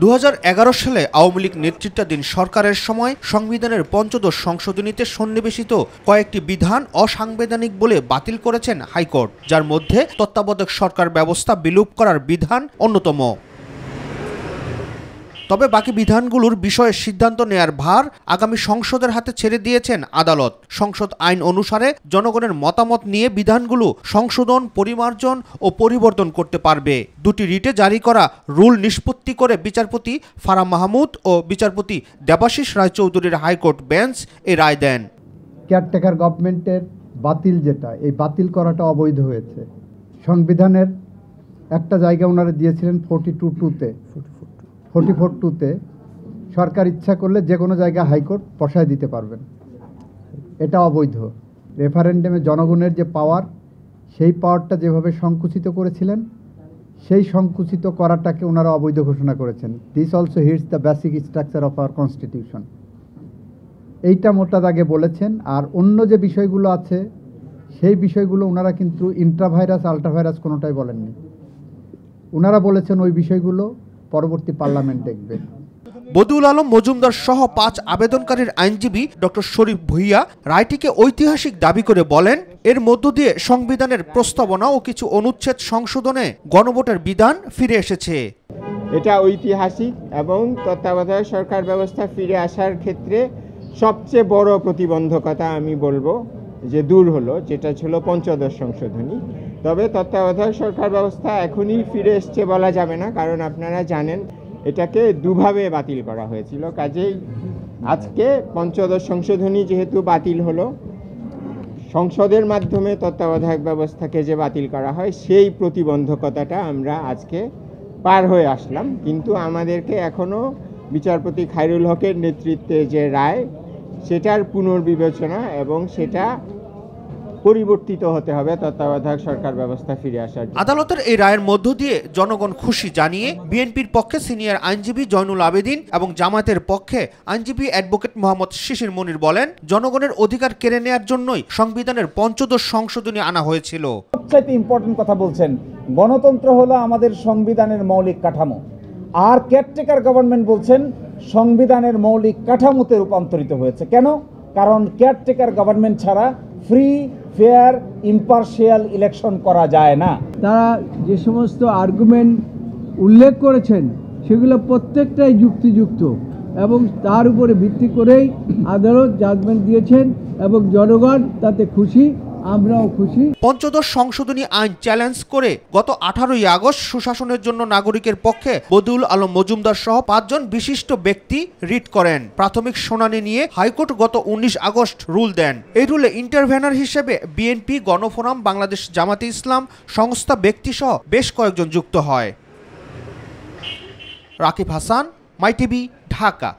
2011 সালে আওয়ামী লীগ নেতৃত্বাধীন সরকারের সময় সংবিধানের পঞ্চদশ সংশোধনীতে সন্নিবেশিত কয়েকটি বিধান অসাংবিধানিক বলে বাতিল করেছেন হাইকোর্ট, যার মধ্যে তত্ত্বাবধায়ক সরকার ব্যবস্থা বিলোপ করার বিধান অন্যতম। তবে বাকি বিধানগুলোর বিষয়ে সিদ্ধান্ত নেয়ার ভার আগামী সংসদের হাতে ছেড়ে দিয়েছেন আদালত। সংসদ আইন অনুসারে জনগণের মতামত নিয়ে বিধানগুলো সংশোধন, পরিমার্জন ও পরিবর্তন করতে পারবে। দুটি রিটে জারি করা রুল নিষ্পত্তি করে বিচারপতি ফারাহ মাহমুদ ও বিচারপতি দেবাশিস রায়চৌধুরীর হাইকোর্ট বেঞ্চ এই রায় দেন। কেয়ারটেকার গভর্নমেন্টের বাতিল যেটা, এই বাতিল করাটা অবৈধ হয়েছে। সংবিধানের একটা জায়গা ওনারা দিয়েছিলেন 44(2)তে সরকার ইচ্ছা করলে যে কোনো জায়গায় হাইকোর্ট বসায় দিতে পারবেন, এটা অবৈধ। রেফারেন্ডামে জনগণের যে পাওয়ার, সেই পাওয়ারটা যেভাবে সংকুচিত করেছিলেন, সেই সংকুচিত করাটাকে ওনারা অবৈধ ঘোষণা করেছেন। This also hits the basic structure of our constitution, এইটা মোটা দাগে বলেছেন। আর অন্য যে বিষয়গুলো আছে সেই বিষয়গুলো ওনারা কিন্তু ইন্ট্রাভাইরাস, আল্ট্রাভাইরাস কোনোটাই বলেননি। ওনারা বলেছেন ওই বিষয়গুলো পরবর্তী পার্লামেন্ট দেখবে। বদিউল আলম মজুমদার সহ 5 আবেদনকারীর আইনজীবী ডক্টর শরীফ ভুইয়া রায়টিকে ঐতিহাসিক দাবি করে বলেন, এর মধ্য দিয়ে সংবিধানের প্রস্তাবনা ও কিছু অনুচ্ছেদ সংশোধনে গণভোটের বিধান ফিরে এসেছে। এটা ঐতিহাসিক এবং তত্ত্বাবধায়ক সরকার ব্যবস্থা ফিরে আসার ক্ষেত্রে সবচেয়ে বড় প্রতিবন্ধকতা আমি বলবো যে দূর হলো, যেটা ছিল পঞ্চদশ সংশোধনী। তবে তত্ত্বাবধায়ক সরকার ব্যবস্থা এখনই ফিরে এসছে বলা যাবে না, কারণ আপনারা জানেন এটাকে দুভাবে বাতিল করা হয়েছিল। কাজেই আজকে পঞ্চদশ সংশোধনী যেহেতু বাতিল হলো, সংসদের মাধ্যমে তত্ত্বাবধায়ক ব্যবস্থাকে যে বাতিল করা হয় সেই প্রতিবন্ধকতাটা আমরা আজকে পার হয়ে আসলাম। কিন্তু আমাদেরকে এখনও বিচারপতি খায়রুল হকের নেতৃত্বে যে রায়, সেটার পুনর্বিবেচনা এবং সেটা পরিবর্তিত হতে হবে তত্ত্বাবধায়ক সরকার ব্যবস্থা ফিরে আসার। আদালতের এই রায়ের মধ্য দিয়ে জনগণ খুশি জানিয়ে বিএনপির পক্ষে সিনিয়র আইনজীবী জয়নুল আবেদিন এবং জামায়াতের পক্ষে আইনজীবী অ্যাডভোকেট মোহাম্মদ শিশির মনির বলেন, জনগণের অধিকার কেড়ে নেওয়ার জন্যই সংবিধানের পঞ্চদশ সংশোধনী আনা হয়েছিল। সবচেয়ে ইম্পর্টেন্ট কথা বলছেন, গণতন্ত্র হলো আমাদের সংবিধানের মৌলিক কাঠামো, আর কেয়ারটেকার গভর্নমেন্ট বলছেন সংবিধানের মৌলিক কাঠামোতে রূপান্তরিত হয়েছে। কেন? কারণ কেয়ারটেকার গভর্নমেন্ট ছাড়া ফ্রি, ফেয়ার, ইম্পার্শিয়াল ইলেকশন করা যায় না। তারা যে সমস্ত আর্গুমেন্ট উল্লেখ করেছেন সেগুলো প্রত্যেকটাই যুক্তিযুক্ত এবং তার উপরে ভিত্তি করেই আদালত জাজমেন্ট দিয়েছেন এবং জনগণ তাতে খুশি, আমরাও খুশি। পঞ্চদশ সংশোধনী আইন চ্যালেঞ্জ করে গত 18ই আগস্ট সুশাসনের জন্য নাগরিকের পক্ষে বদিউল আলম মজুমদার সহ 5 জন বিশিষ্ট ব্যক্তি রিট করেন। প্রাথমিক শুনানি নিয়ে হাইকোর্ট গত 19 আগস্ট রুল দেন। এই রুলে ইন্টারভেনার হিসেবে বিএনপি, গণফোরাম, বাংলাদেশ জামাতে ইসলাম সংস্থা, ব্যক্তি সহ বেশ কয়েকজন যুক্ত হয়। রাকিব হাসান, মাই টিভি, ঢাকা।